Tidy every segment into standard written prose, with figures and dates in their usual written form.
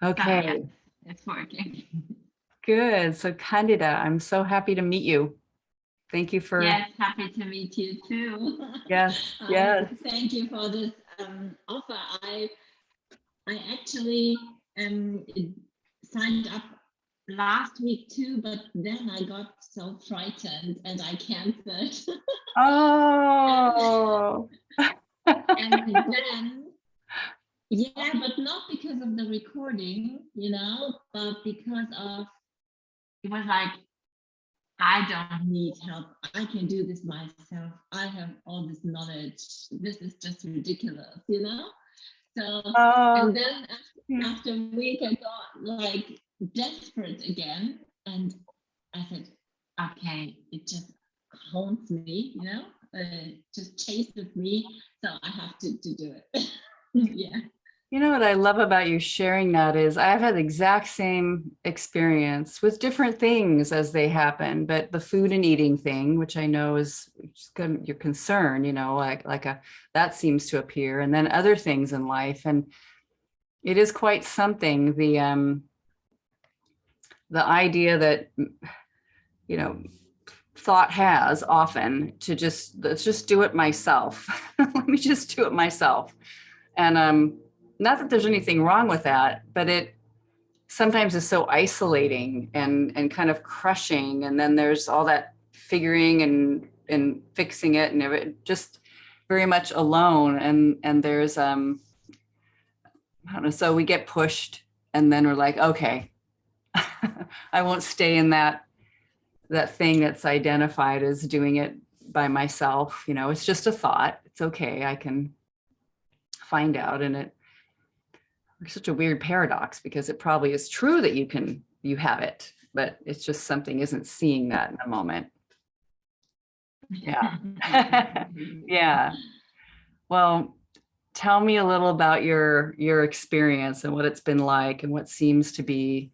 Okay, yes, it's working. good. So Candida, I'm so happy to meet you. Thank you for, Yes, happy to meet you too. yes, yes. Thank you for this offer. I actually signed up last week too, but then I got so frightened and I canceled. Oh, And then, yeah, but not because of the recording, but because of it was like, I don't need help. I can do this myself. I have all this knowledge. This is just ridiculous. So, oh, and then after a week, I got like desperate again. And I said, okay, it just haunts me, just chases me. So I have to do it. Yeah. you know what I love about you sharing that is I've had the exact same experience with different things as they happen, but the food and eating thing, which I know is your concern, that seems to appear, and then other things in life, and it is quite something. The idea that you know thought has often to let's just do it myself. Let me just do it myself. And not that there's anything wrong with that, but it sometimes is so isolating and kind of crushing. And then there's all that figuring and fixing it, and it just very much alone. And there's I don't know, so we get pushed, and then we're like, okay, I won't stay in that thing that's identified as doing it by myself. It's just a thought. It's okay. I can find out. And it's such a weird paradox because it probably is true that you have it, but it's just something isn't seeing that in the moment. Yeah. Yeah. Well, tell me a little about your experience and what it's been like and what seems to be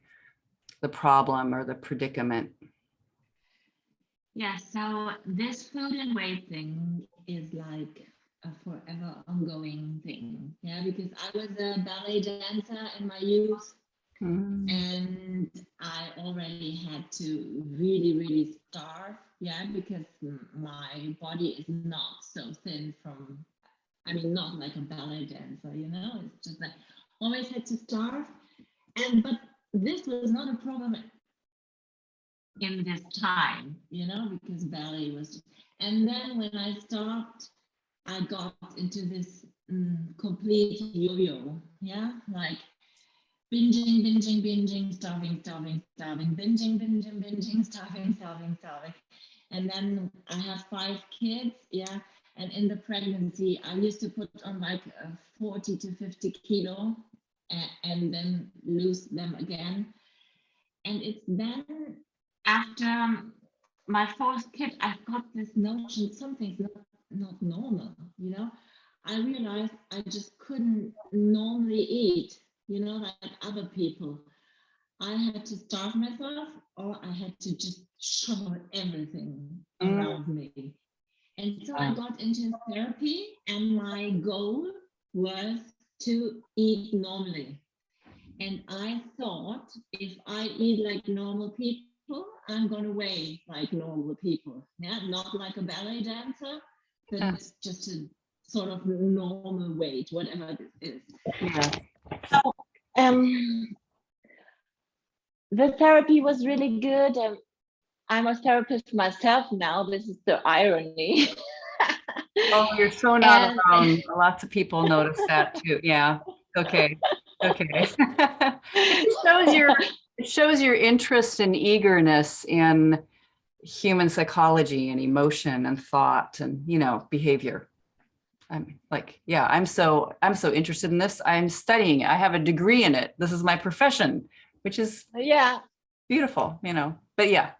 the problem or the predicament. Yeah, so this food and weight thing is like a forever ongoing thing. Yeah, because I was a ballet dancer in my youth and I already had to really, really starve. Yeah, because my body is not so thin not like a ballet dancer. It's just like always had to starve. But this was not a problem in this time, because ballet was. And then when I stopped, I got into this complete yo-yo. Yeah, like binging, binging, binging, starving, starving, starving, binging, binging, binging, starving, starving, starving. And then I have 5 kids. Yeah. And in the pregnancy, I used to put on like 40 to 50 kilo and then lose them again. And it's then after my 4th kid, I've got this notion something's not normal. I realized I just couldn't normally eat, like other people. I had to starve myself or I had to just shovel everything around me. And so I got into therapy, and my goal was to eat normally. And I thought if I eat like normal people, I'm going to weigh like normal people. Yeah, not like a ballet dancer, but just a sort of normal weight, whatever this is. Yeah. So, the therapy was really good. I'm a therapist myself now. This is the irony. Oh, you're so not alone. Lots of people notice that too. Yeah. Okay. It shows your interest and eagerness in human psychology and emotion and thought and behavior. I'm like, yeah, I'm so interested in this. I'm studying it. I have a degree in it. This is my profession, which is beautiful, But yeah.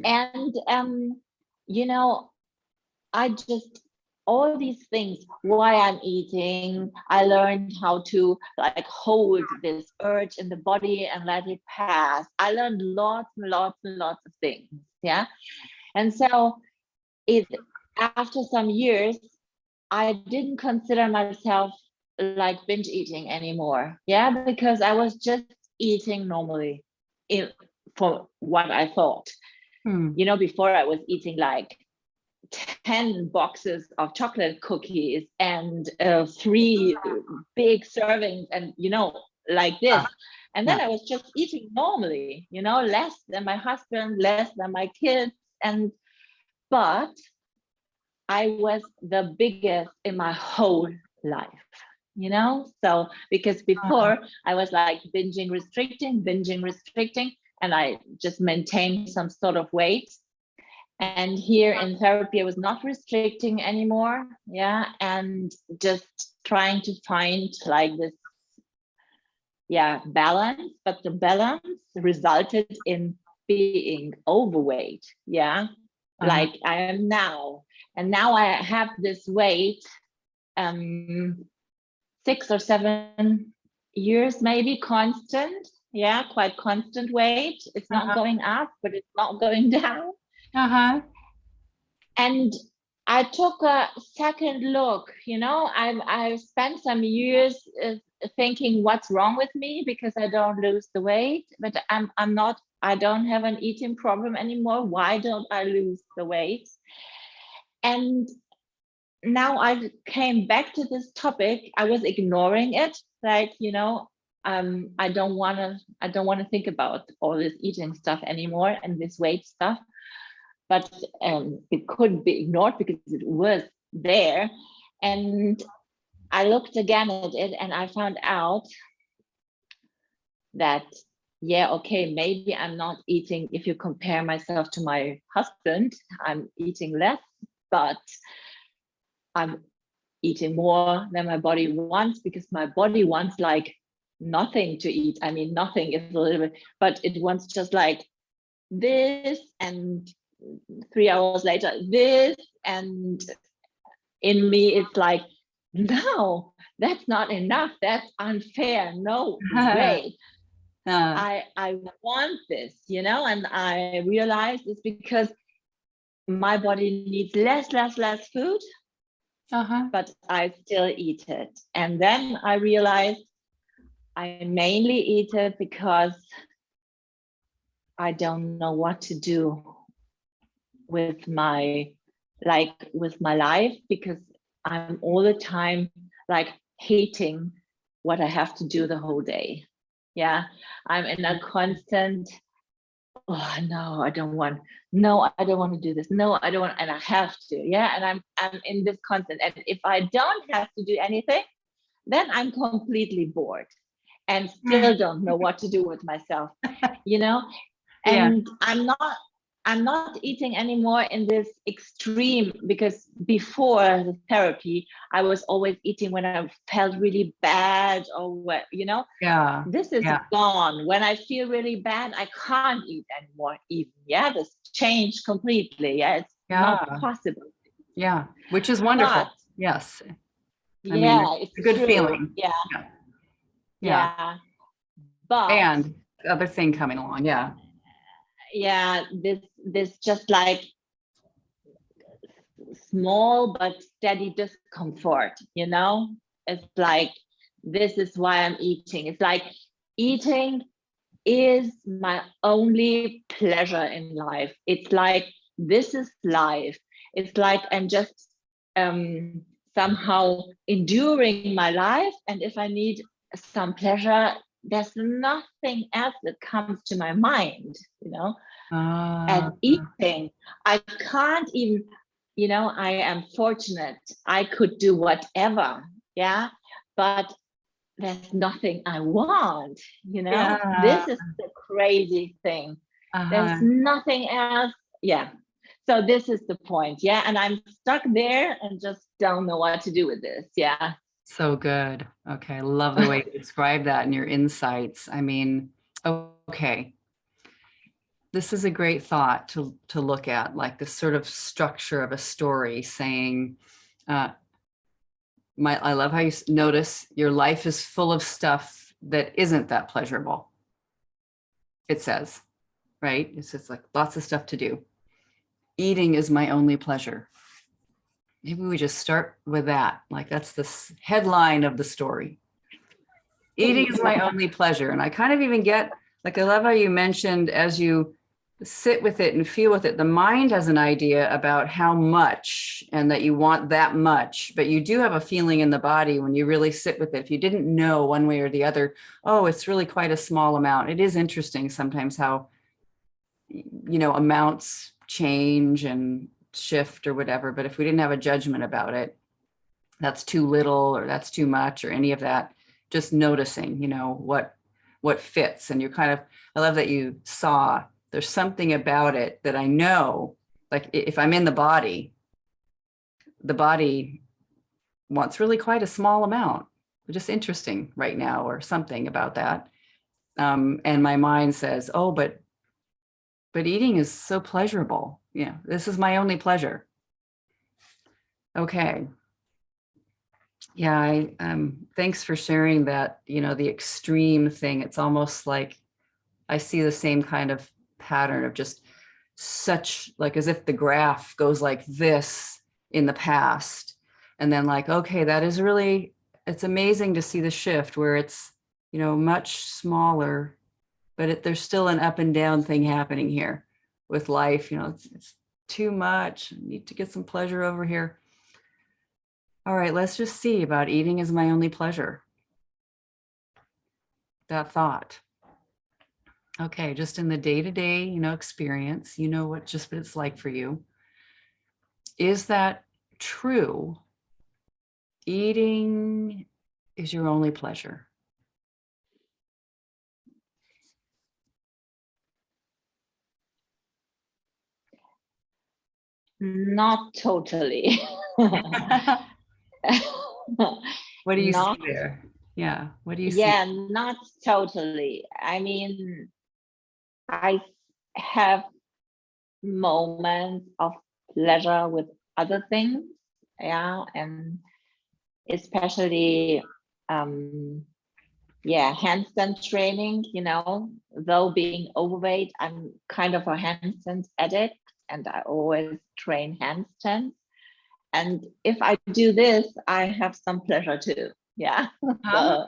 And I just all these things, why I'm eating, I learned how to like hold this urge in the body and let it pass. I learned lots and lots and lots of things. Yeah. And so after some years, I didn't consider myself like binge eating anymore. Yeah, because I was just eating normally for what I thought. You know, before I was eating like 10 boxes of chocolate cookies and 3 big servings, and you know, like this. And then I was just eating normally, you know, less than my husband, less than my kids. And but I was the biggest in my whole life, you know? So because before I was like binging, restricting, and I just maintained some sort of weight. And here in therapy, I was not restricting anymore. Yeah. And just trying to find like this, balance. But the balance resulted in being overweight. Yeah. Like I am now. And now I have this weight, 6 or 7 years, maybe constant. Yeah. Quite constant weight. It's not going up, but it's not going down. And I took a second look, you know, I spent some years thinking what's wrong with me because I don't lose the weight, but I don't have an eating problem anymore. Why don't I lose the weight? And now I came back to this topic. I was ignoring it, like, you know, I don't want to think about all this eating stuff anymore and this weight stuff. But it couldn't be ignored because it was there. And I looked again at it and I found out that, okay, maybe I'm not eating, if you compare myself to my husband, I'm eating less, but I'm eating more than my body wants, because my body wants like nothing to eat. I mean, nothing is a little bit, but it wants just like this, and 3 hours later this, and in me it's like, no, that's not enough, that's unfair, no way. I want this, you know. And I realized it's because my body needs less food, but I still eat it. And then I realized I mainly eat it because I don't know what to do with my life, because I'm all the time like hating what I have to do the whole day. Yeah, I'm in a constant, oh no, I don't want to do this, no, I don't want, and I have to. Yeah, and I'm in this constant, and if I don't have to do anything, then I'm completely bored and still don't know what to do with myself, you know. And I'm not eating anymore in this extreme, because before the therapy, I was always eating when I felt really bad, or what, you know. This is gone. When I feel really bad, I can't eat anymore even. Yeah, this changed completely. Yeah, it's not possible. Yeah, which is wonderful. But, yes. I mean, it's a good true. feeling. Yeah. But and the other thing coming along, this just like small but steady discomfort, you know. It's like, this is why I'm eating. It's like eating is my only pleasure in life. It's like, this is life. It's like I'm just somehow enduring my life, and if I need some pleasure, there's nothing else that comes to my mind, you know. And eating, I can't even, you know, I am fortunate, I could do whatever, but there's nothing I want, you know. This is the crazy thing. There's nothing else. So this is the point. And I'm stuck there and just don't know what to do with this. So good. Okay, I love the way you describe that and your insights. I mean, okay, this is a great thought to look at, like this sort of structure of a story, saying, I love how you notice your life is full of stuff that isn't that pleasurable. It says, right? It's just like lots of stuff to do. Eating is my only pleasure. Maybe we just start with that. Like that's the headline of the story. Eating is my only pleasure. And I kind of even get, like, I love how you mentioned as you sit with it and feel with it, the mind has an idea about how much and that you want that much, but you do have a feeling in the body when you really sit with it. If you didn't know one way or the other, oh, it's really quite a small amount. It is interesting sometimes how, amounts change and shift or whatever. But if we didn't have a judgment about it, that's too little or that's too much or any of that, just noticing, what fits. And you're kind of, I love that you saw there's something about it that I know, like if I'm in the body wants really quite a small amount, just interesting right now or something about that. And my mind says, oh, but eating is so pleasurable. Yeah, this is my only pleasure. Okay. Yeah, thanks for sharing that, the extreme thing. It's almost like I see the same kind of pattern of just such, like, as if the graph goes like this in the past. And then like, okay, that is really, it's amazing to see the shift where it's, much smaller, but there's still an up and down thing happening here with life. It's too much. I need to get some pleasure over here. All right, let's just see about eating is my only pleasure. That thought. Okay, just in the day-to-day, experience, what it's like for you. Is that true? Eating is your only pleasure. Not totally. What do you see there? Yeah, what do you see? Yeah, not totally. I mean, I have moments of pleasure with other things, yeah, and especially handstand training, though being overweight, I'm kind of a handstand addict and I always train handstands. And if I do this, I have some pleasure too. Yeah. So,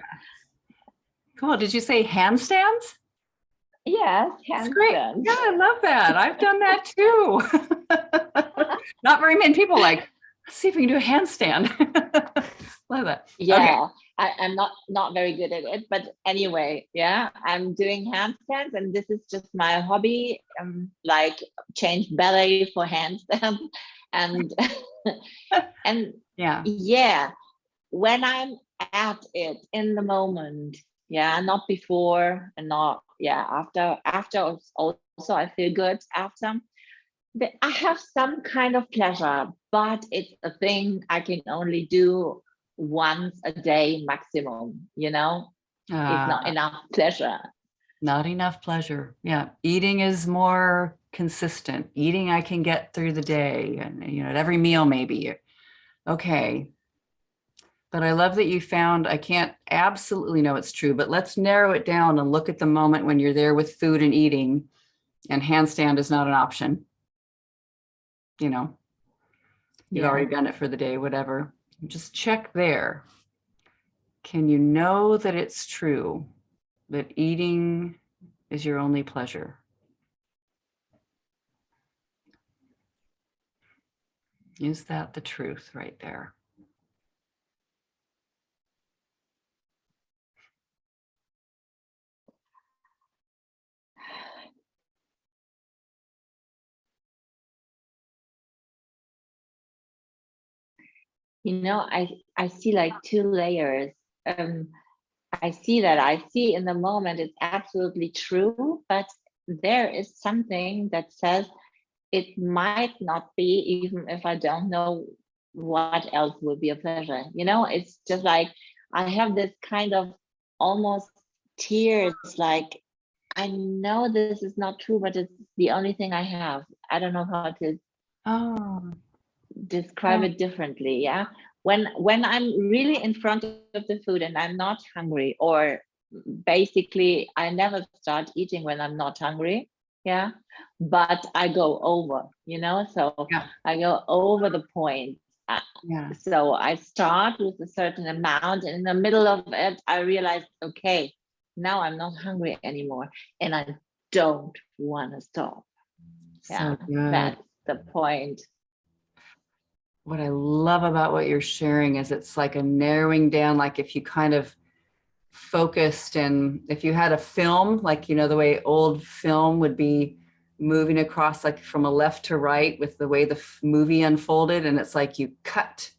cool. Did you say handstands? yes, That's great. handstands. Yeah, I love that. I've done that too. Not very many people like, let's see if we can do a handstand. Love that. Yeah, okay. I'm not very good at it, but anyway, yeah, I'm doing handstands and this is just my hobby. Like change ballet for handstand and and yeah, when I'm at it in the moment, not before and not after also I feel good after. I have some kind of pleasure, but it's a thing I can only do once a day maximum, it's not enough pleasure. Not enough pleasure. Yeah. Eating is more consistent. Eating I can get through the day and, at every meal maybe. Okay. But I love that you found, I can't absolutely know it's true, but let's narrow it down and look at the moment when you're there with food and eating and handstand is not an option. You've already done it for the day, whatever. Just check there. Can you know that it's true that eating is your only pleasure? Is that the truth right there? I see like two layers. I see in the moment it's absolutely true, but there is something that says it might not be, even if I don't know what else will be a pleasure. It's just like I have this kind of almost tears, like I know this is not true, but it's the only thing I have. I don't know how to describe it differently. Yeah. When I'm really in front of the food and I'm not hungry, or basically I never start eating when I'm not hungry. But I go over, so I go over the point. Yeah. So I start with a certain amount, and in the middle of it, I realized, okay, now I'm not hungry anymore, and I don't want to stop. Yeah, So good. that's the point. What I love about what you're sharing is it's like a narrowing down, like if you kind of focused and if you had a film, like, you know, the way old film would be moving across like from a left to right with the way the movie unfolded. And it's like you cut,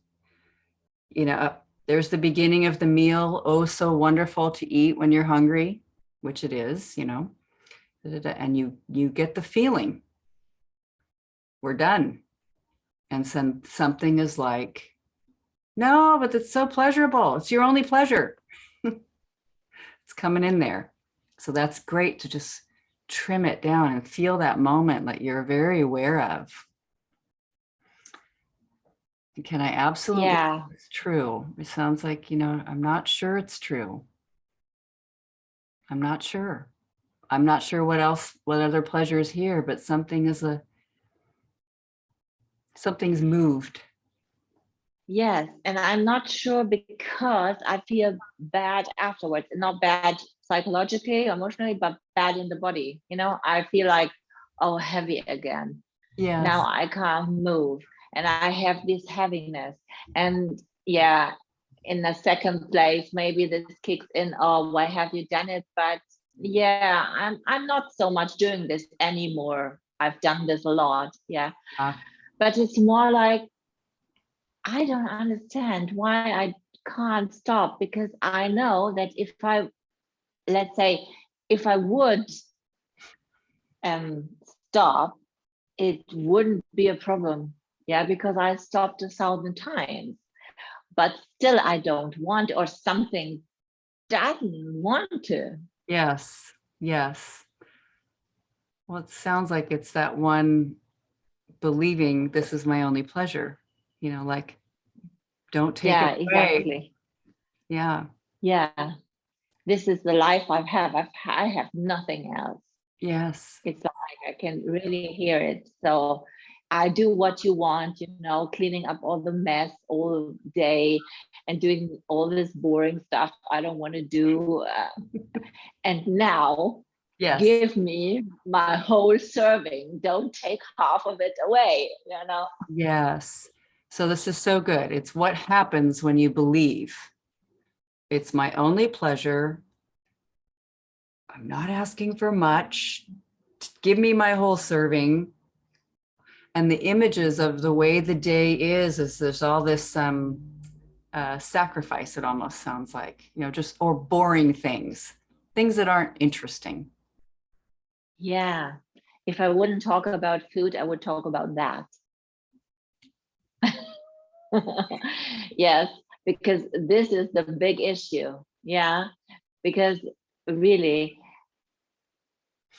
you know, there's the beginning of the meal. Oh, so wonderful to eat when you're hungry, which it is, you know, and you get the feeling we're done. And something is like, no, but it's so pleasurable. It's your only pleasure. It's coming in there. So that's great to just trim it down and feel that moment that you're very aware of. Can I absolutely, Yeah. it's true. It sounds like, you know, I'm not sure it's true. I'm not sure. I'm not sure what else, what other pleasure is here, but something's moved. Yes, and I'm not sure because I feel bad afterwards. Not bad psychologically, emotionally, but bad in the body. You know, I feel like, oh, heavy again. Yes. Now I can't move, and I have this heaviness. And yeah, in the second place, maybe this kicks in, oh, why have you done it? But yeah, I'm not so much doing this anymore. I've done this a lot. Yeah. But it's more like, I don't understand why I can't stop, because I know that if I, let's say, if I would stop, it wouldn't be a problem. Yeah, because I stopped 1,000 times, but still I don't want, or something doesn't want to. Yes. Yes. Well, it sounds like it's that one believing this is my only pleasure, you know, like don't take it Yeah, away. exactly. Yeah. Yeah, this is the life I have nothing else. Yes. It's like I can really hear it. So I do what you want, you know, cleaning up all the mess all day and doing all this boring stuff I don't want to do. And now Yes. give me my whole serving. Don't take half of it away, you know? Yes. So this is so good. It's what happens when you believe it's my only pleasure. I'm not asking for much. Give me my whole serving. And the images of the way the day is there's all this sacrifice, it almost sounds like, you know, just, or boring things that aren't interesting. Yeah. If I wouldn't talk about food, I would talk about that. Yes, because this is the big issue. Yeah, because really,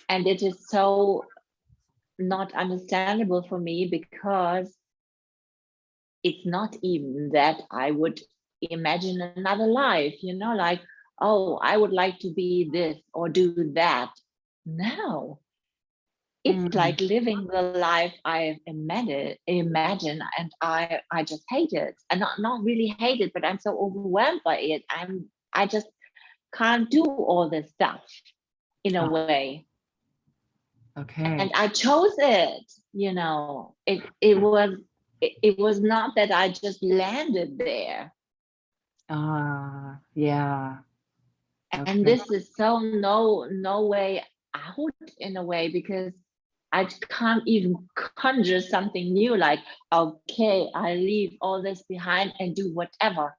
and it is so not understandable for me, because it's not even that I would imagine another life, you know, like, oh, I would like to be this or do that. No, it's like living the life I imagine, and I just hate it, and not really hate it, but I'm so overwhelmed by it. I just can't do all this stuff in a way. Okay. And I chose it, you know. It was not that I just landed there. Yeah. And Okay. this is so no way out, in a way, because I can't even conjure something new, like, okay, I leave all this behind and do whatever.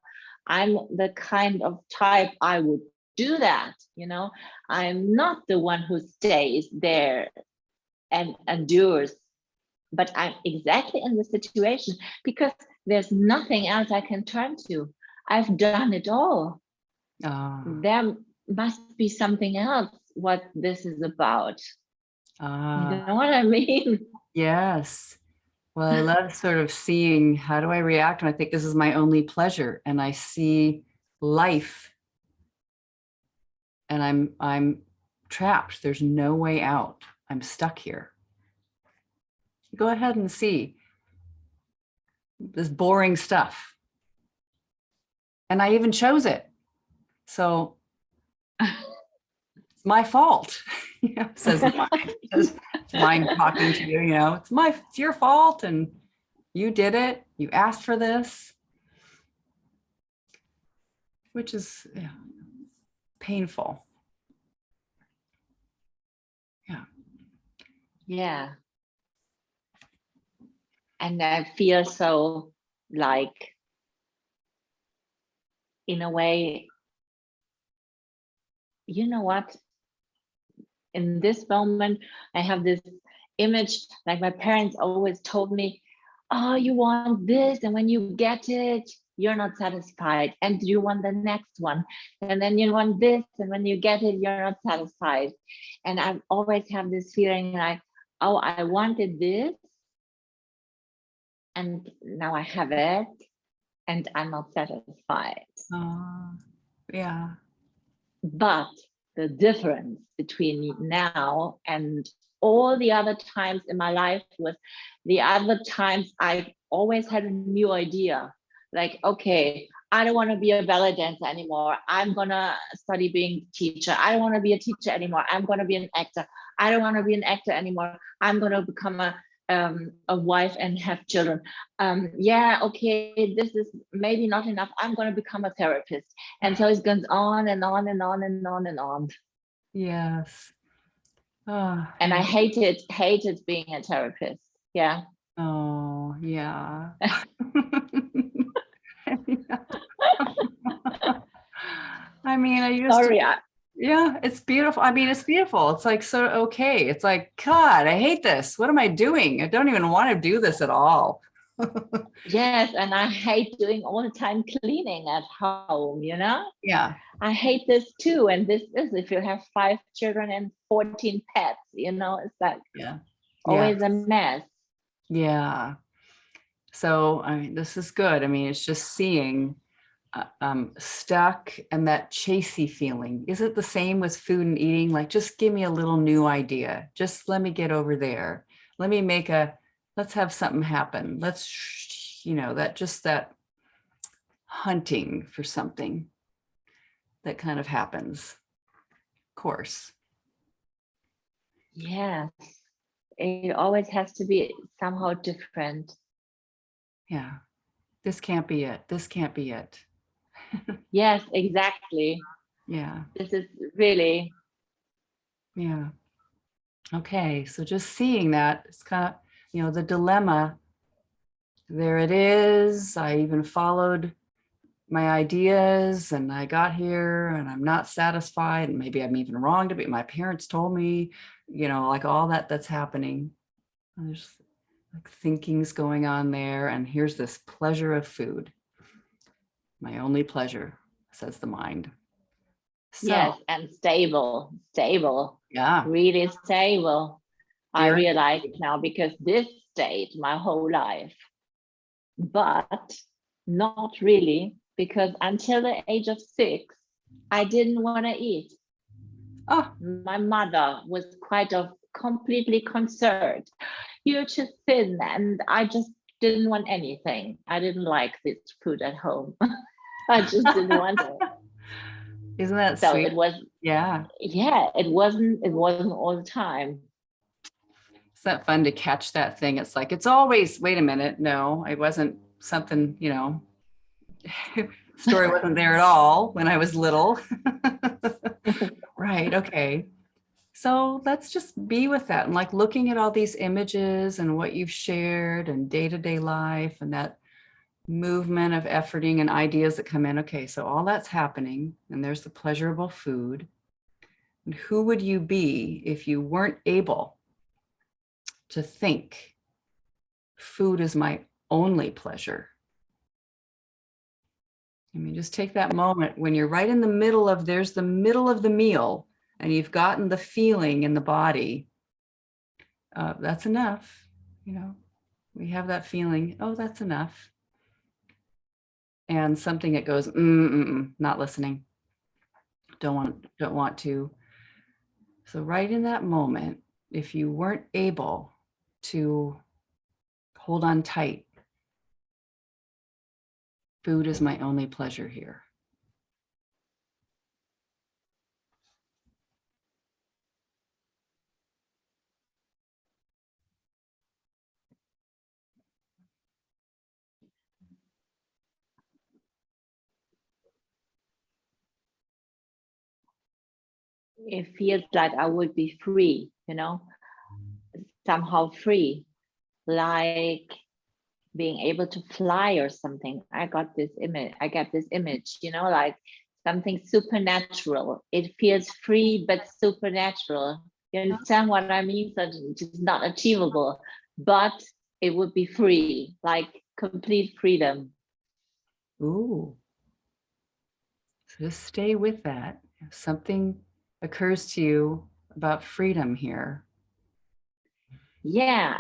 I'm the kind of type I would do that, you know. I'm not the one who stays there and endures, but I'm exactly in the situation because there's nothing else I can turn to. I've done it all. There must be something else what this is about. You know what I mean? Yes. Well, I love sort of seeing how do I react when I think this is my only pleasure, and I see life and I'm trapped. There's no way out. I'm stuck here. Go ahead and see. this boring stuff. And I even chose it. So it's my fault, says the mind. Says mind talking to you, it's your fault and you did it. You asked for this, which is painful. Yeah. Yeah. And I feel so like, in a way, you know what? In this moment, I have this image, like my parents always told me, oh, you want this, and when you get it, you're not satisfied, and you want the next one, and then you want this, and when you get it, you're not satisfied. And I always have this feeling like, oh, I wanted this, and now I have it, and I'm not satisfied. Yeah. But the difference between now and all the other times in my life was the other times I always had a new idea. Like, okay, I don't want to be a ballet dancer anymore. I'm going to study being a teacher. I don't want to be a teacher anymore. I'm going to be an actor. I don't want to be an actor anymore. I'm going to become a wife and have children. Yeah, okay, this is maybe not enough. I'm going to become a therapist. And so it goes on and on and on and on and on. Yes. Oh, and I hated being a therapist. Yeah. Oh, yeah. I mean, I used Sorry. to, yeah, it's beautiful. I mean, it's beautiful. It's like, so, okay. It's like, God, I hate this. What am I doing? I don't even want to do this at all. Yes. And I hate doing all the time cleaning at home, Yeah. I hate this too. And this is if you have 5 children and 14 pets, it's like always a mess. Yeah. So, I mean, this is good. I mean, it's just seeing stuck and that chasey feeling. Is it the same with food and eating? Like, just give me a little new idea. Just let me get over there. Let me let's have something happen. Let's, that hunting for something that kind of happens. Of course. Yes. It always has to be somehow different. Yeah. This can't be it. This can't be it. Yes, exactly. Yeah. This is really. Yeah. Okay. So just seeing that, it's kind of, the dilemma. There it is. I even followed my ideas and I got here and I'm not satisfied. And maybe I'm even wrong to be. My parents told me, like all that's happening. And there's like thinkings going on there. And here's this pleasure of food. My only pleasure, says the mind. So, yes, and stable, yeah, really stable. I very realize now, because this stayed my whole life, but not really, because until the age of 6, I didn't want to eat. Oh, my mother was completely concerned. You're too thin, and I just didn't want anything. I didn't like this food at home. I just didn't want it. Isn't that So sweet? it was, Yeah. it wasn't all the time. It's not fun to catch that thing. It's like, it's always, wait a minute. No, I wasn't something, story wasn't there at all when I was little. Right. Okay. So let's just be with that and like looking at all these images and what you've shared and day-to-day life and that movement of efforting and ideas that come in. Okay, so all that's happening and there's the pleasurable food. And who would you be if you weren't able to think food is my only pleasure? I mean, just take that moment when you're right in the middle of, there's the middle of the meal and you've gotten the feeling in the body. That's enough. We have that feeling, oh, that's enough. And something that goes, not listening. Don't want to. So right in that moment, if you weren't able to hold on tight Food is my only pleasure here. It feels like I would be free, somehow free, like being able to fly or something. I get this image, like something supernatural. It feels free but supernatural. You understand what I mean? So it's not achievable, but it would be free, like complete freedom. Ooh. So just stay with that. If something occurs to you about freedom here. Yeah,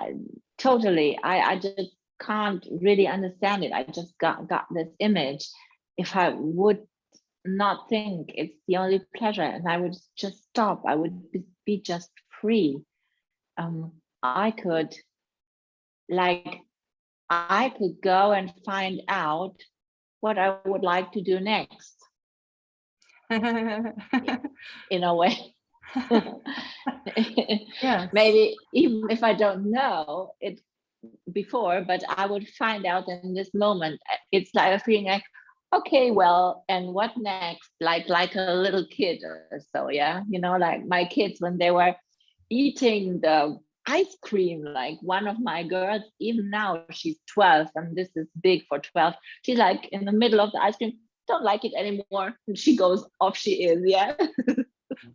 totally. I just can't really understand it. I just got this image. If I would not think it's the only pleasure and I would just stop, I would be just free. I could go and find out what I would like to do next in a way. Yes. Maybe even if I don't know it before, but I would find out in this moment. It's like a feeling like, okay, well, and what next? Like a little kid or so, yeah. Like my kids when they were eating the ice cream, like one of my girls, even now she's 12, and this is big for 12. She's like in the middle of the ice cream, don't like it anymore. And she goes off, she is, yeah.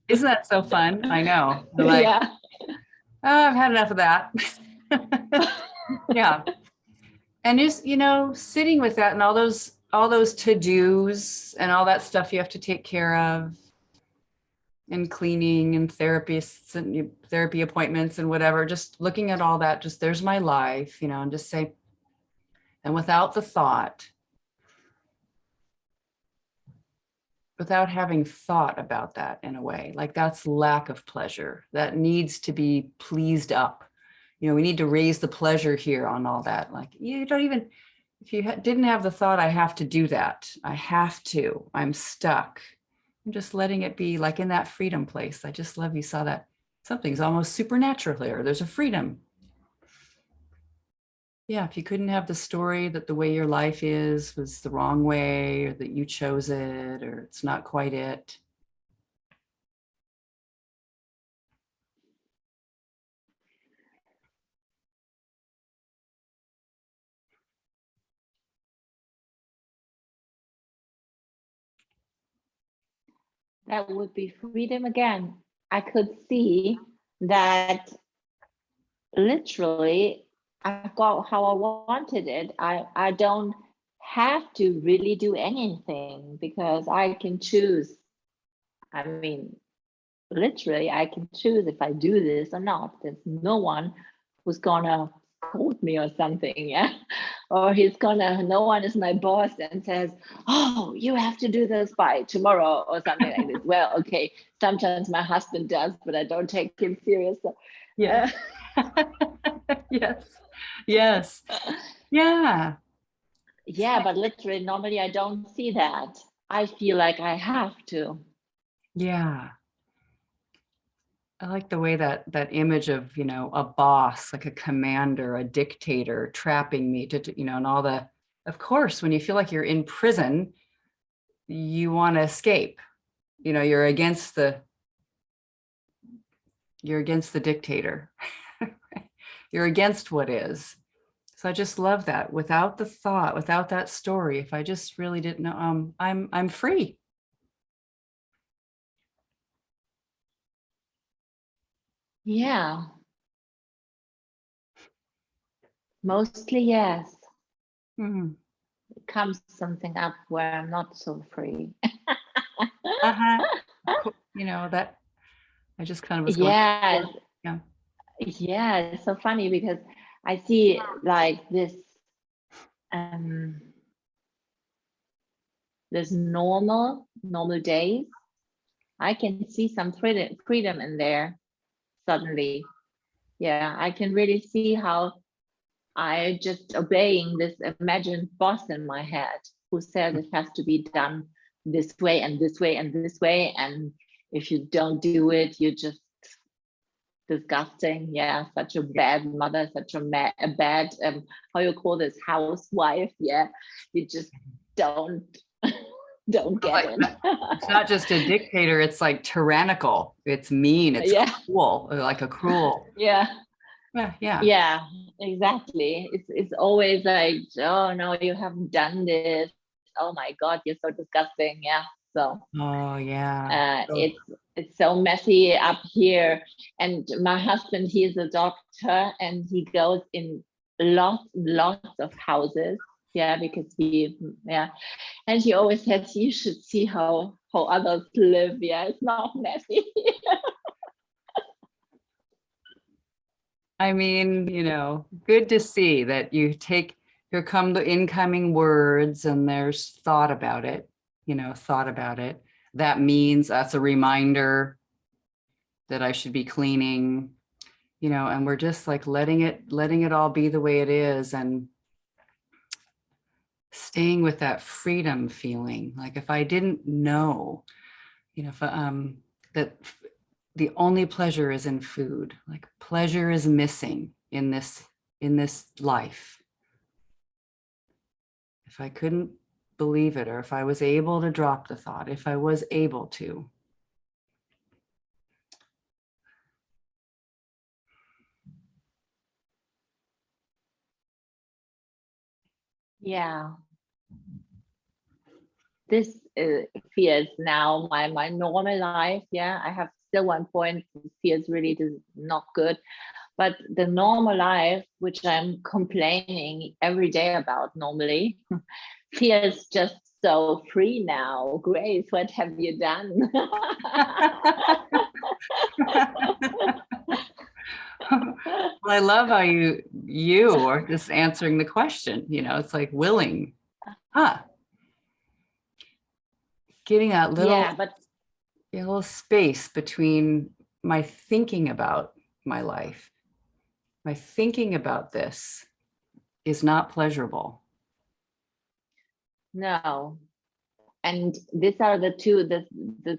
Isn't that so fun? I know. Like, yeah. Oh, I've had enough of that. Yeah. And just, sitting with that and all those to-dos and all that stuff you have to take care of, and cleaning and therapists and therapy appointments and whatever, just looking at all that, just there's my life, and just say, and without the thought, without having thought about that in a way, like that's lack of pleasure that needs to be pleased up. We need to raise the pleasure here on all that. Like you don't even, if you didn't have the thought, I have to do that. I'm stuck. I'm just letting it be like in that freedom place. I just love you saw that something's almost supernatural here. There's a freedom. Yeah, if you couldn't have the story that the way your life is was the wrong way, or that you chose it, or it's not quite it. That would be freedom again. I could see that literally I got how I wanted it. I don't have to really do anything because I can choose. I mean, literally, I can choose if I do this or not. There's no one who's gonna scold me or something, yeah? Or no one is my boss and says, oh, you have to do this by tomorrow or something like this. Well, okay, sometimes my husband does, but I don't take him serious. So, Yeah. Yes. Yes. Yeah. yeah, but literally, normally I don't see that. I feel like I have to. Yeah. I like the way that image of, a boss, like a commander, a dictator trapping me to, and all of course, when you feel like you're in prison, you want to escape. You're against the dictator. You're against what is. So I just love that. Without the thought, without that story, if I just really didn't know, I'm free. Yeah. Mostly, yes. Mm-hmm. It comes something up where I'm not so free. Uh-huh. That I just kind of was going. Yeah. Yeah. Yeah, it's so funny because I see like this normal days. I can see some freedom in there suddenly. Yeah, I can really see how I just obeying this imagined boss in my head. who says it has to be done this way and this way and this way, and if you don't do it, you're just disgusting. Yeah, such a bad mother, such a bad how you call this, housewife. Yeah, you just don't don't get it. It's not just a dictator, it's like tyrannical, it's mean, it's cruel, like a cruel. Yeah, yeah, exactly. It's always like, oh no, you haven't done this, oh my god, you're so disgusting. Yeah, so oh yeah, it's so messy up here. And my husband, he is a doctor, and he goes in lots of houses, because and he always says, you should see how others live. It's not messy. I mean, good to see that here come the incoming words and there's thought about it. That means that's a reminder that I should be cleaning, and we're just like letting it all be the way it is, and staying with that freedom feeling. Like if I didn't know, if that the only pleasure is in food, like pleasure is missing in this life. If I couldn't believe it, or if I was able to drop the thought, if I was able to. Yeah. This feels now my normal life. I have still one point feels really not good, but the normal life, which I'm complaining every day about normally, feels just so free now. Grace, what have you done? Well, I love how you are just answering the question. It's like willing, getting that little space between my thinking about my life. My thinking about this is not pleasurable. No. And these are the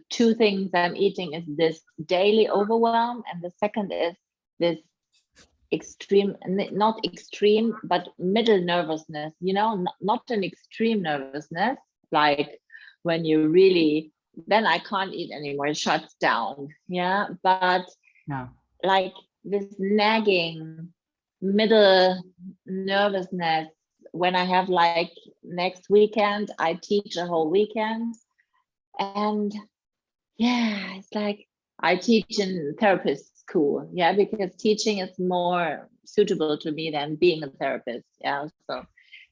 two things I'm eating, is this daily overwhelm, and the second is this extreme, not extreme, but middle nervousness, not an extreme nervousness, like when you really, then I can't eat anymore, it shuts down. But no. Like this nagging middle nervousness, when I have like next weekend, I teach a whole weekend, and it's like I teach in therapist school, because teaching is more suitable to me than being a therapist. So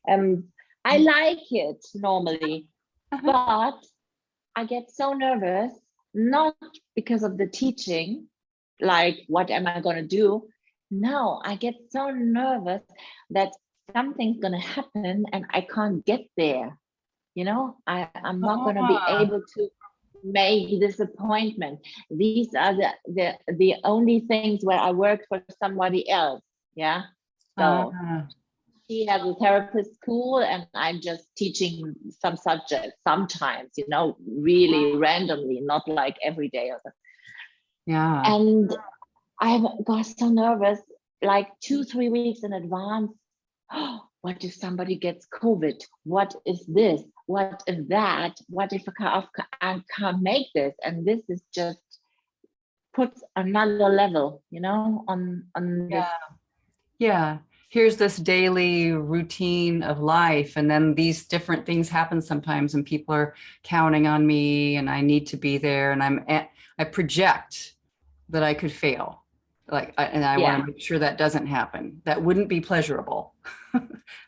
I like it normally, but I get so nervous, not because of the teaching, like what am I going to do? No, I get so nervous that something's going to happen and I can't get there. I'm not going to be able to make this appointment. These are the only things where I work for somebody else. So she has a therapist school, and I'm just teaching some subjects sometimes, really randomly, not like every day or something. And I got so nervous, like 2-3 weeks in advance. What if somebody gets COVID? What is this? What is that? What if I can't make this? And this is just puts another level, on this. Here's this daily routine of life, and then these different things happen sometimes, and people are counting on me, and I need to be there, and I project that I could fail. And I want to make sure that doesn't happen. That wouldn't be pleasurable.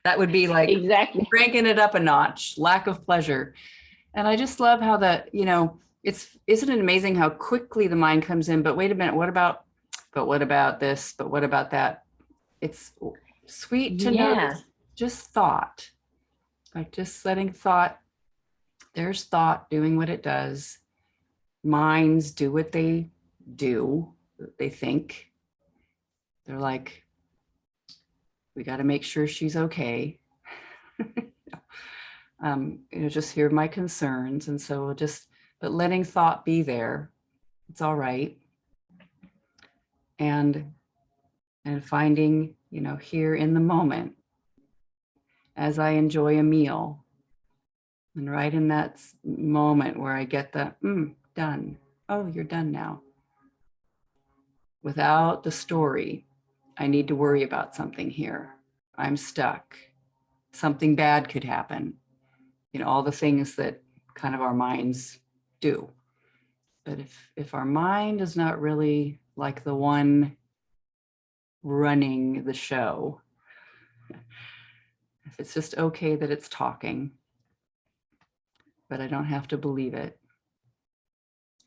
That would be like exactly cranking it up a notch, lack of pleasure. And I just love how that, isn't it amazing how quickly the mind comes in, but wait a minute, what about this? But what about that? It's sweet to notice just thought, like just letting there's thought doing what it does. Minds do what they do, they think. They're like, we got to make sure she's okay. Just hear my concerns. And so but letting thought be there, it's all right. And finding, here in the moment, as I enjoy a meal, and right in that moment where I get the, done. Oh, you're done now. Without the story, I need to worry about something here. I'm stuck. Something bad could happen. All the things that kind of our minds do. But if our mind is not really like the one running the show, if it's just okay that it's talking, but I don't have to believe it.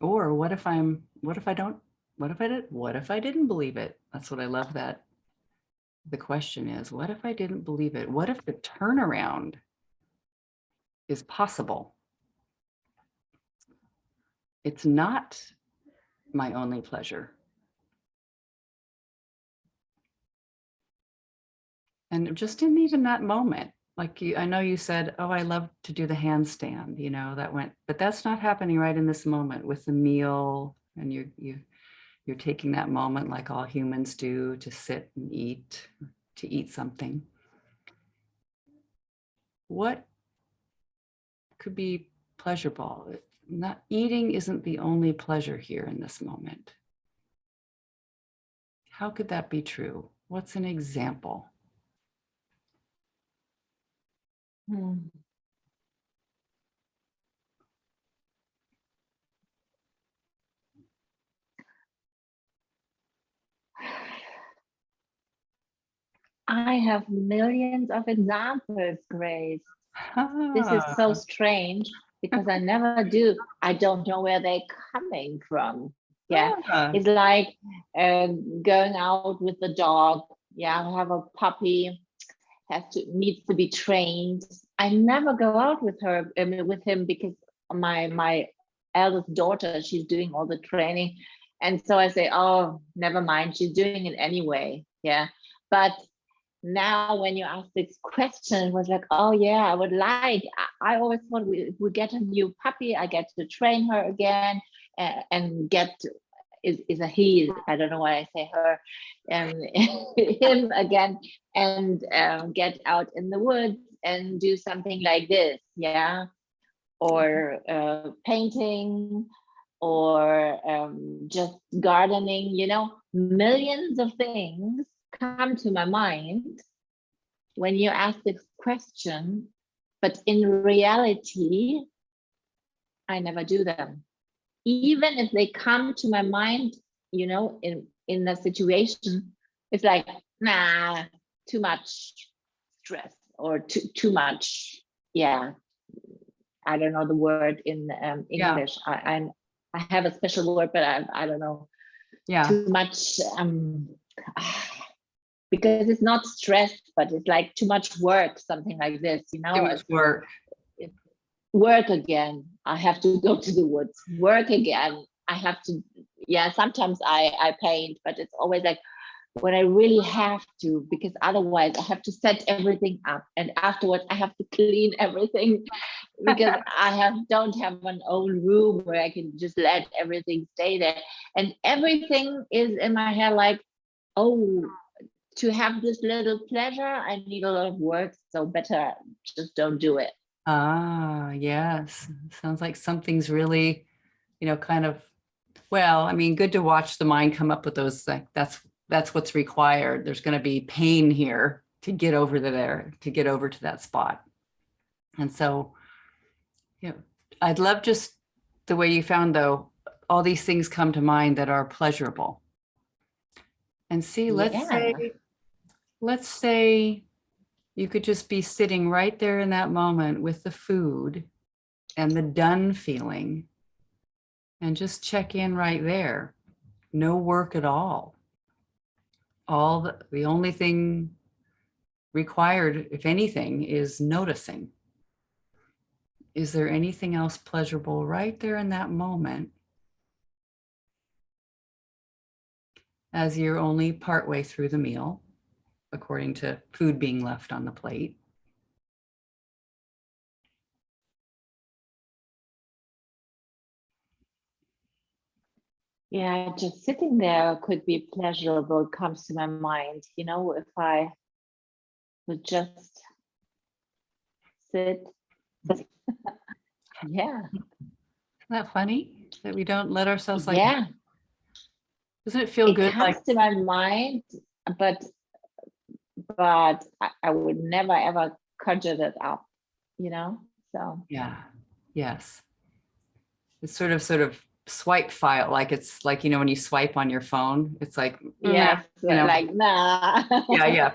Or what if I didn't believe it? That's what I love, that the question is, what if I didn't believe it? What if the turnaround is possible? It's not my only pleasure. And just in even that moment, like I know you said, oh, I love to do the handstand, but that's not happening right in this moment with the meal. And you're taking that moment like all humans do to sit and eat, to eat something. What could be pleasurable? Not eating isn't the only pleasure here in this moment. How could that be true? What's an example? I have millions of examples, Grace. This is so strange because I never do. I don't know where they're coming from. Yeah, it's like going out with the dog. Yeah, I have a puppy, needs to be trained. I never go out with him because my eldest daughter, she's doing all the training, and so I say, oh, never mind, she's doing it anyway. Yeah, but now when you ask this question, it was like, oh yeah, I would like, I always thought we get a new puppy, I get to train her again, and get is a he, I don't know why I say her, him again, and get out in the woods and do something like this, yeah, or painting, or just gardening, millions of things come to my mind when you ask this question, but in reality, I never do them. Even if they come to my mind, in a situation, it's like, nah, too much stress, or too much, yeah, I don't know the word in English. Yeah. I have a special word, but I don't know. Yeah. Too much, because it's not stress, but it's like too much work, something like this, Too much work. Work again. I have to go to the woods. Work again. I have to, yeah, sometimes I paint, but it's always like when I really have to, because otherwise I have to set everything up, and afterwards I have to clean everything because don't have an own room where I can just let everything stay there. And everything is in my head like, oh, to have this little pleasure, I need a lot of work, so better just don't do it. Ah, yes. Sounds like something's really, kind of, well, I mean, good to watch the mind come up with those, like, that's what's required. There's going to be pain here to get over to that spot. And so, I'd love just the way you found, though, all these things come to mind that are pleasurable. And see, let's say you could just be sitting right there in that moment with the food and the done feeling, and just check in right there. No work at all. The only thing required, if anything, is noticing. Is there anything else pleasurable right there in that moment, as you're only partway through the meal, according to food being left on the plate? Yeah, just sitting there could be pleasurable, comes to my mind. You know, if I would just sit. Yeah. Isn't that funny that we don't let ourselves like, Yeah. doesn't it feel It good? comes Like, to my mind, but I would never ever conjure it up, you know? So yeah, yes. It's sort of swipe file. Like it's like, you know, when you swipe on your phone, it's like, nah, yes, you know, like nah. yeah, yeah.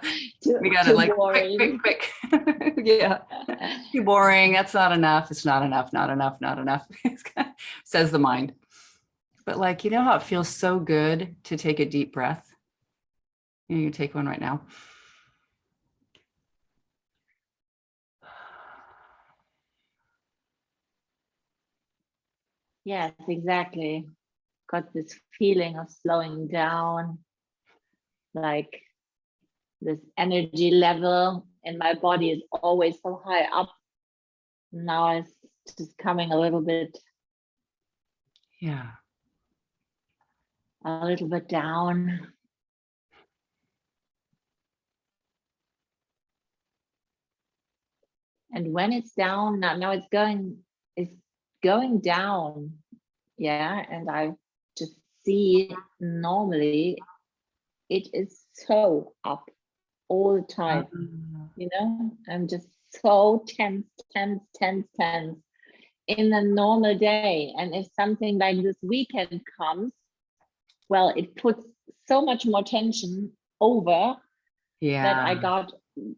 We got it Too like boring. quick. Yeah. Too boring. That's not enough. It's not enough, not enough, not enough. Says the mind. But like, you know how it feels so good to take a deep breath? You take one right now. Yes, exactly. Got this feeling of slowing down, like this energy level in my body is always so high up. Now it's just coming Yeah. a little bit down. And when it's down, now it's going down. Yeah. And I just see normally it is so up all the time. You know, I'm just so tense in a normal day. And if something like this weekend comes, well, it puts so much more tension over that I Yeah.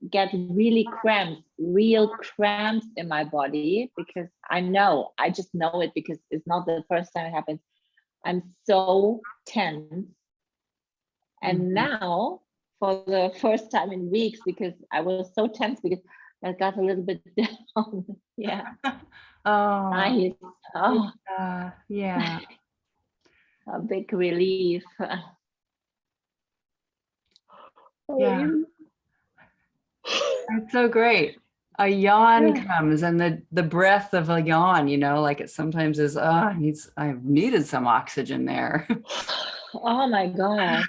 get really cramps, real cramps in my body, because I just know it, because it's not the first time it happens. I'm so tense. And now, for the first time in weeks, because I was so tense, because I got a little bit down. Yeah. Oh, Nice. Oh, yeah. a big relief. Yeah. That's so great. A yawn Yeah. comes, and the breath of a yawn, you know, like it sometimes is, I've needed some oxygen there. Oh my God.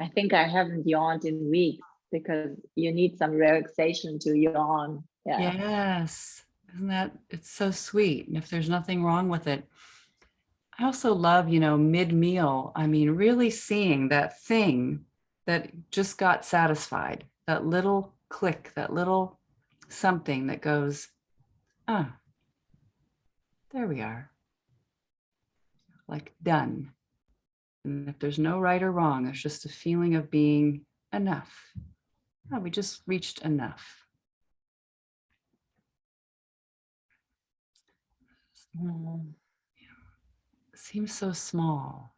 I think I haven't yawned in weeks, because you need some relaxation to yawn. Yeah. Yes. Isn't that, it's so sweet. And if there's nothing wrong with it. I also love, you know, mid-meal, I mean, really seeing that thing that just got satisfied, that little click, that little something that goes, ah, there we are, like done. And if there's no right or wrong, there's just a feeling of being enough. Oh, we just reached enough. Mm. It seems so small.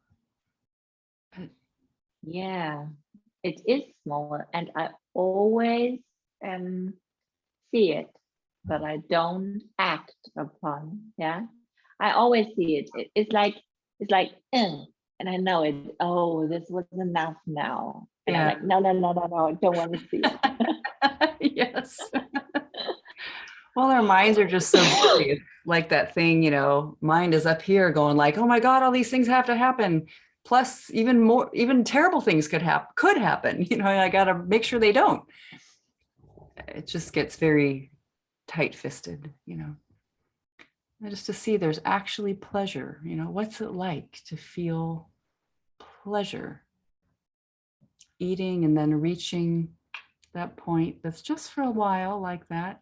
But Yeah, it is small, and I always see it, but I don't act upon. Yeah, I always see it. It's like, and I know it. Oh, this was enough now, and I'm yeah, like, no, I don't want to see it. yes. Well, our minds are just so busy. It's like that thing, you know, mind is up here going like, oh my God, all these things have to happen. Plus, even more, even terrible things could happen. You know, I got to make sure they don't. It just gets very tight-fisted, you know. And just to see there's actually pleasure, you know, what's it like to feel pleasure? Eating and then reaching that point that's just for a while like that.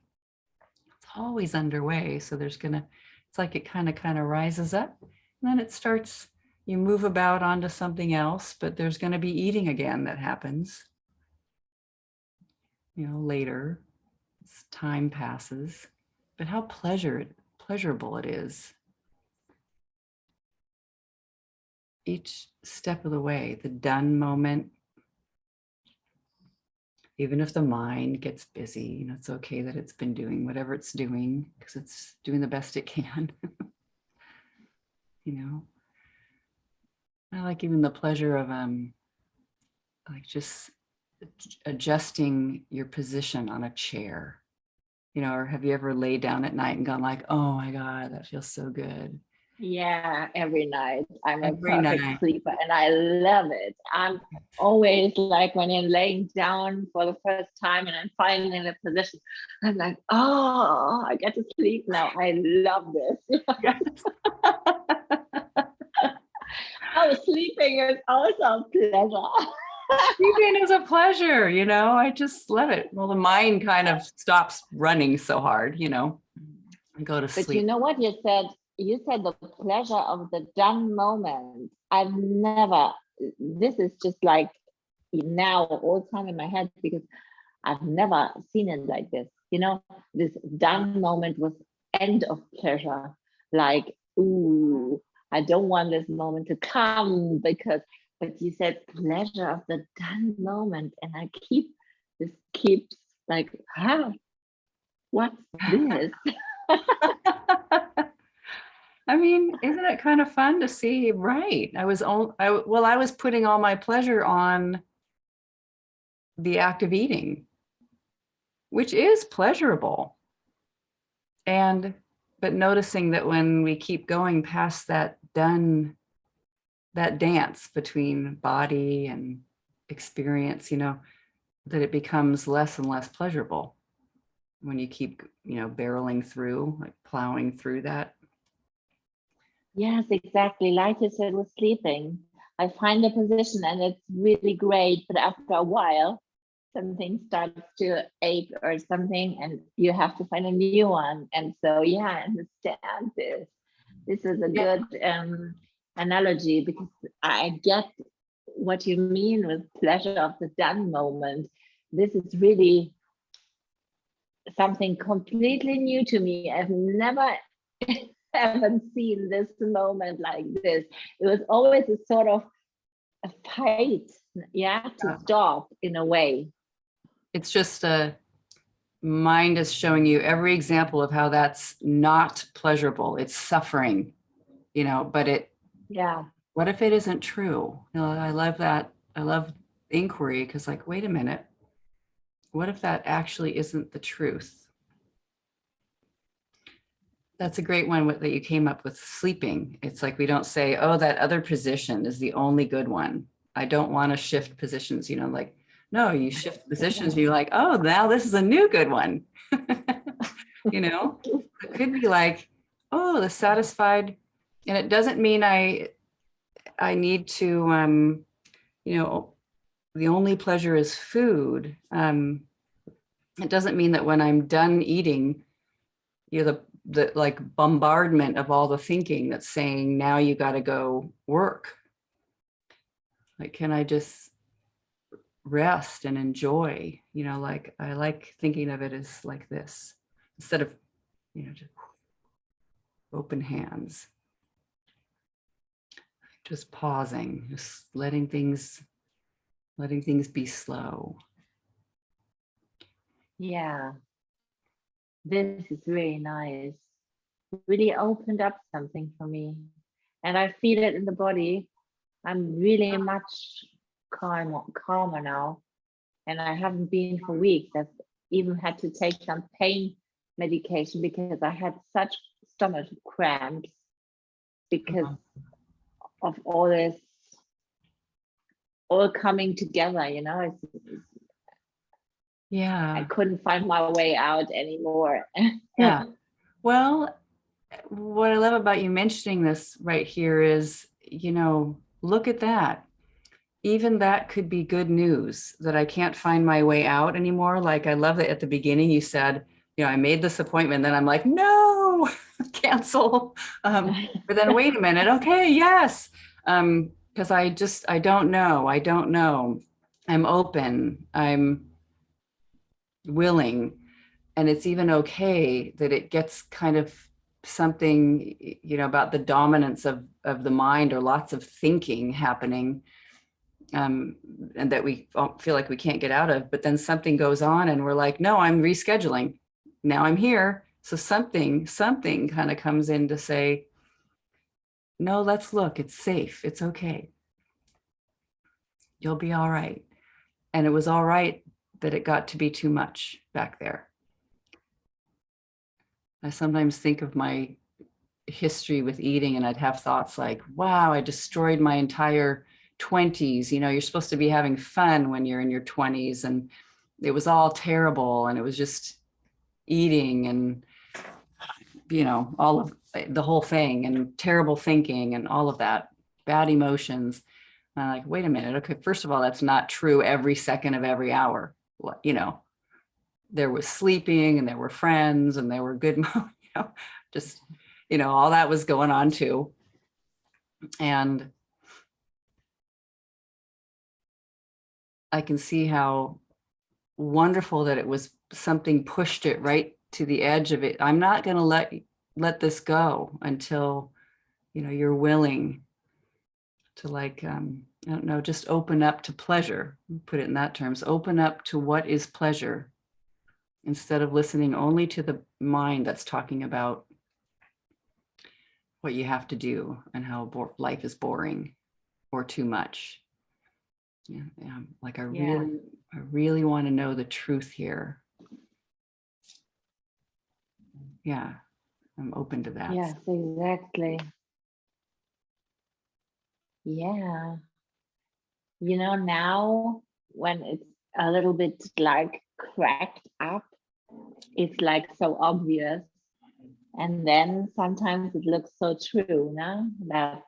It's always underway. So it's like it kind of rises up, and then it starts, you move about onto something else, but there's going to be eating again that happens, you know, later as time passes. But how pleasurable it is each step of the way, the done moment. Even if the mind gets busy, you know, it's okay that it's been doing whatever it's doing, because it's doing the best it can. You know, I like even the pleasure of like just adjusting your position on a chair, you know, or have you ever laid down at night and gone like, oh my God, that feels so good. Yeah, every night. I'm a Every perfect night. sleeper and I love it. I'm always like when I'm laying down for the first time and I'm finally in a position, I'm like, oh, I get to sleep now. I love this. Yes. Oh, sleeping is also a pleasure. Sleeping is a pleasure, I just love it. Well, the mind kind of stops running so hard, and go to But you sleep. know what you said? You said the pleasure of the done moment. I've never, this is just like now all the time in my head because I've never seen it like this. This done moment was end of pleasure. Like, ooh, I don't want this moment to come but you said pleasure of the done moment. And this keeps like, huh, what's this? I mean, isn't it kind of fun to see? Right. I was putting all my pleasure on the act of eating, which is pleasurable. But noticing that when we keep going past that dance between body and experience, that it becomes less and less pleasurable when you keep, barreling through, like plowing through that. Yes, exactly. Like you said with sleeping, I find a position and it's really great, but after a while, something starts to ache or something, and you have to find a new one. And so, yeah, I understand this. This is a good analogy because I get what you mean with pleasure of the done moment. This is really something completely new to me. I've never haven't seen this moment like this. It was always a sort of a fight, to stop in a way. It's just mind is showing you every example of how that's not pleasurable. It's suffering, but what if it isn't true? I love that. I love inquiry because like, wait a minute, what if that actually isn't the truth? That's a great one that you came up with, sleeping. It's like, we don't say, oh, that other position is the only good one. I don't want to shift positions, like, no, you shift positions. You're like, oh, now this is a new good one. It could be like, oh, the satisfied. And it doesn't mean I need to, the only pleasure is food. It doesn't mean that when I'm done eating, the like bombardment of all the thinking that's saying, now you got to go work. Like, can I just rest and enjoy? Like, I like thinking of it as like this, instead of, just open hands, just pausing, just letting things be slow. Yeah, this is really nice. Really opened up something for me. And I feel it in the body. I'm really much calmer now. And I haven't been for weeks. I've even had to take some pain medication because I had such stomach cramps because of all this all coming together, I couldn't find my way out anymore. Yeah. Well, what I love about you mentioning this right here is, look at that. Even that could be good news, that I can't find my way out anymore. Like, I love that at the beginning you said, I made this appointment, then I'm like, no, cancel. But then wait a minute. Okay. Yes. Because I don't know. I don't know. I'm open. I'm willing. And it's even okay that it gets kind of something, about the dominance of the mind, or lots of thinking happening, and that we feel like we can't get out of. But then something goes on and we're like, no, I'm rescheduling. Now I'm here. So something kind of comes in to say, no, let's look, it's safe. It's okay. You'll be all right. And it was all right that it got to be too much back there. I sometimes think of my history with eating, and I'd have thoughts like, wow, I destroyed my entire 20s. You know, you're supposed to be having fun when you're in your 20s, and it was all terrible, and it was just eating and, you know, all of the whole thing, and terrible thinking and all of that, bad emotions. And I'm like, wait a minute. Okay, first of all, that's not true every second of every hour. You know, there was sleeping, and there were friends, and there were good, you know, just, you know, all that was going on too. And I can see how wonderful that it was something pushed it right to the edge of it. I'm not going to let this go until, you know, you're willing to, like, I don't know, just open up to pleasure, put it in that terms, open up to what is pleasure, instead of listening only to the mind that's talking about what you have to do and how life is boring or too much. Yeah, like I really want to know the truth here. Yeah, I'm open to that. Yes, exactly. Yeah. You know, now when it's a little bit like cracked up, it's like so obvious. And then sometimes it looks so true, no? That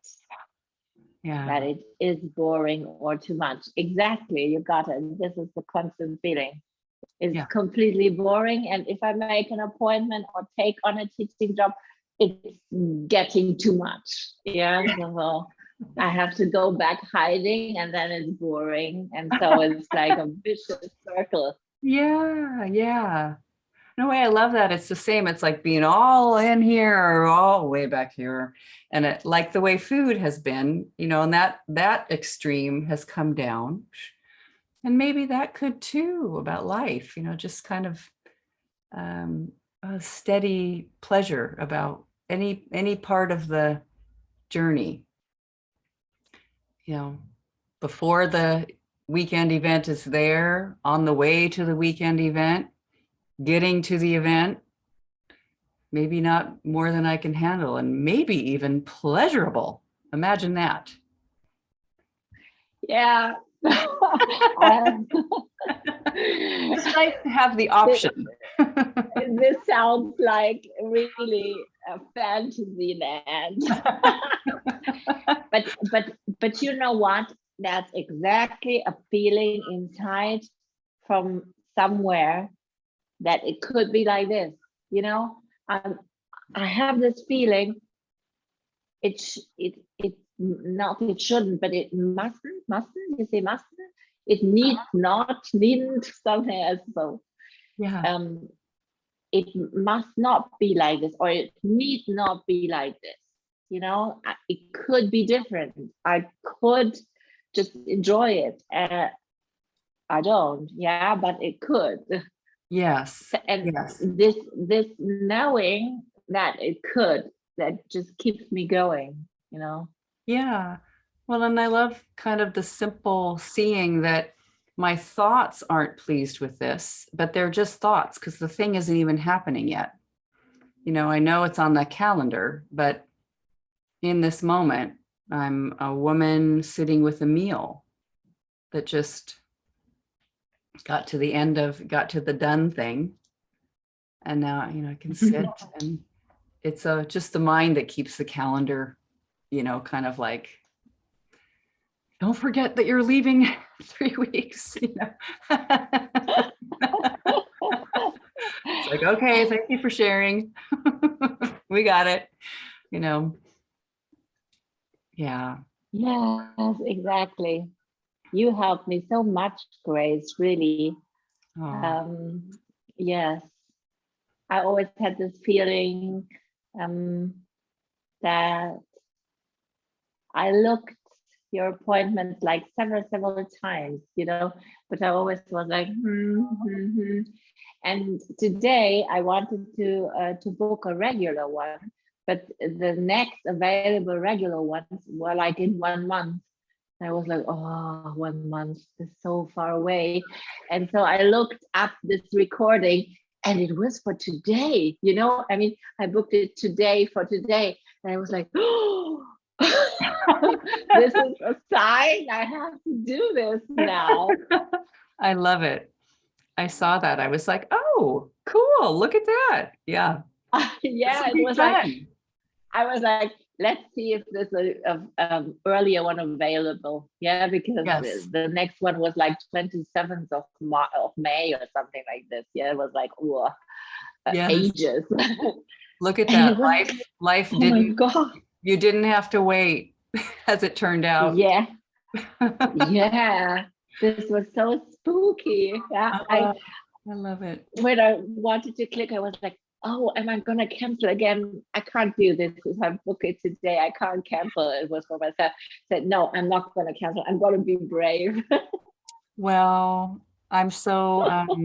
it is boring or too much. Exactly, you got it. This is the constant feeling. It's completely boring. And if I make an appointment or take on a teaching job, it's getting too much. Yeah. So I have to go back hiding, and then it's boring. And so it's like a vicious circle. Yeah. No way, I love that. It's the same. It's like being all in here or all way back here. And it, like the way food has been, you know, and that extreme has come down. And maybe that could too, about life, you know, just kind of a steady pleasure about any part of the journey. You know, before the weekend event is there, on the way to the weekend event, getting to the event, maybe not more than I can handle, and maybe even pleasurable. Imagine that. Yeah. It's nice to have the option. This sounds like really a fantasy land. but you know what? That's exactly a feeling inside from somewhere that it could be like this. You know, I have this feeling. It not, it shouldn't, but it mustn't. You say mustn't. It needn't, something else. So it must not be like this, or it need not be like this. You know, it could be different. I could just enjoy it. I don't, but it could. Yes. And this knowing that it could, that just keeps me going, you know? Yeah. Well, and I love kind of the simple seeing that my thoughts aren't pleased with this, but they're just thoughts, because the thing isn't even happening yet. You know, I know it's on the calendar, but in this moment, I'm a woman sitting with a meal that just got to the done thing. And now, you know, I can sit and it's just the mind that keeps the calendar, you know, kind of like, don't forget that you're leaving 3 weeks, you know. It's like, okay, thank you for sharing. We got it, you know. Yeah. Yes, exactly. You helped me so much, Grace, really. Yes. I always had this feeling that I looked your appointments like several times, you know, but I always was like, And today I wanted to book a regular one, but the next available regular ones were like in 1 month. I was like, oh, 1 month is so far away. And so I looked up this recording, and it was for today, you know, I mean, I booked it today for today. And I was like, oh, this is a sign. I have to do this now. I love it. I saw that. I was like, oh, cool. Look at that. Yeah. Yeah, it was like, I was like, let's see if there's a earlier one available. Yeah, because Yes. the next one was like 27th of May or something like this. Yeah, it was like, oh, Yes. ages. Look at that. Like, Life oh my didn't, God. you didn't have to wait, as it turned out. Yeah. Yeah. This was so spooky. Yeah. I love it. When I wanted to click, I was like, oh, am I gonna cancel again? I can't do this. If I book it today, I can't cancel. It was for myself. I said, no, I'm not gonna cancel. I'm gonna be brave. Well, I'm so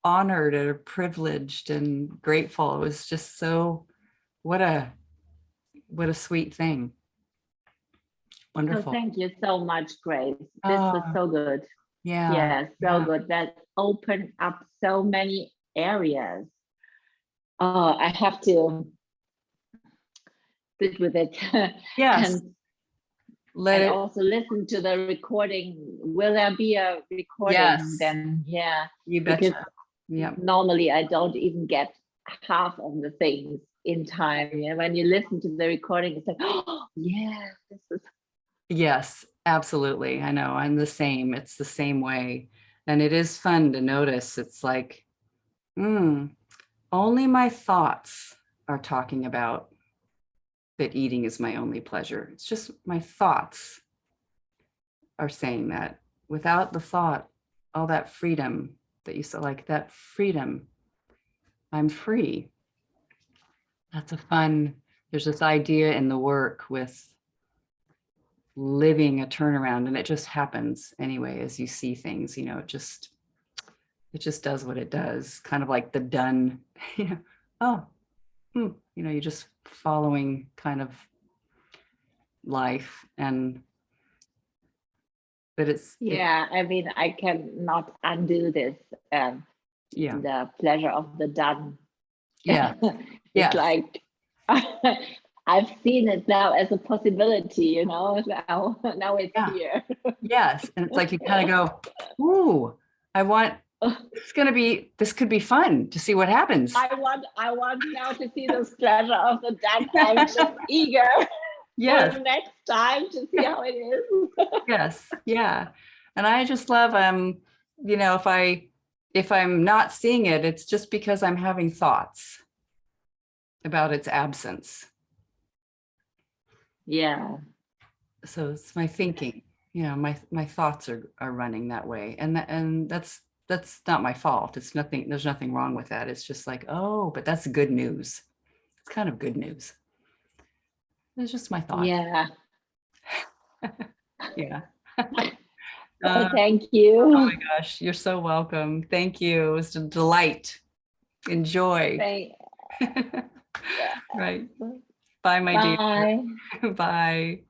honored or privileged and grateful. It was just so, what a sweet thing. Wonderful. Oh, thank you so much, Grace. This was so good. Yeah. Yeah, so good. That opened up so many areas. Oh, I have to sit with it. Yes. And also listen to the recording. Will there be a recording? Yes. Then yeah, You betcha. because yeah. Normally I don't even get half of the things in time. Yeah, when you listen to the recording, it's like, oh yeah, this is. Yes, absolutely. I know. I'm the same. It's the same way. And it is fun to notice. It's like, only my thoughts are talking about that eating is my only pleasure. It's just my thoughts are saying that. Without the thought, all that freedom that you said, like that freedom, I'm free. That's a fun, there's this idea in the work with living a turnaround, and it just happens anyway as you see things, you know, it just does what it does, kind of like the done, you know, you're just following kind of life. And but it's I mean, I cannot undo this. The pleasure of the done. Yeah. It's like I've seen it now as a possibility, you know. Now it's here. Yes. And it's like you kind of go, ooh, this could be fun to see what happens. I want now to see this pleasure of the done. I'm just eager. Yes. For the next time to see how it is. Yes. Yeah. And I just love, you know, if I'm not seeing it, it's just because I'm having thoughts about its absence. Yeah. So it's my thinking, you know, my thoughts are running that way. And that's not my fault. It's nothing, there's nothing wrong with that. It's just like, oh, but that's good news. It's kind of good news. It's just my thoughts. Yeah. Yeah. Thank you. Oh my gosh, you're so welcome. Thank you. It was a delight. Enjoy. Right. Bye, my dear. Bye. Bye.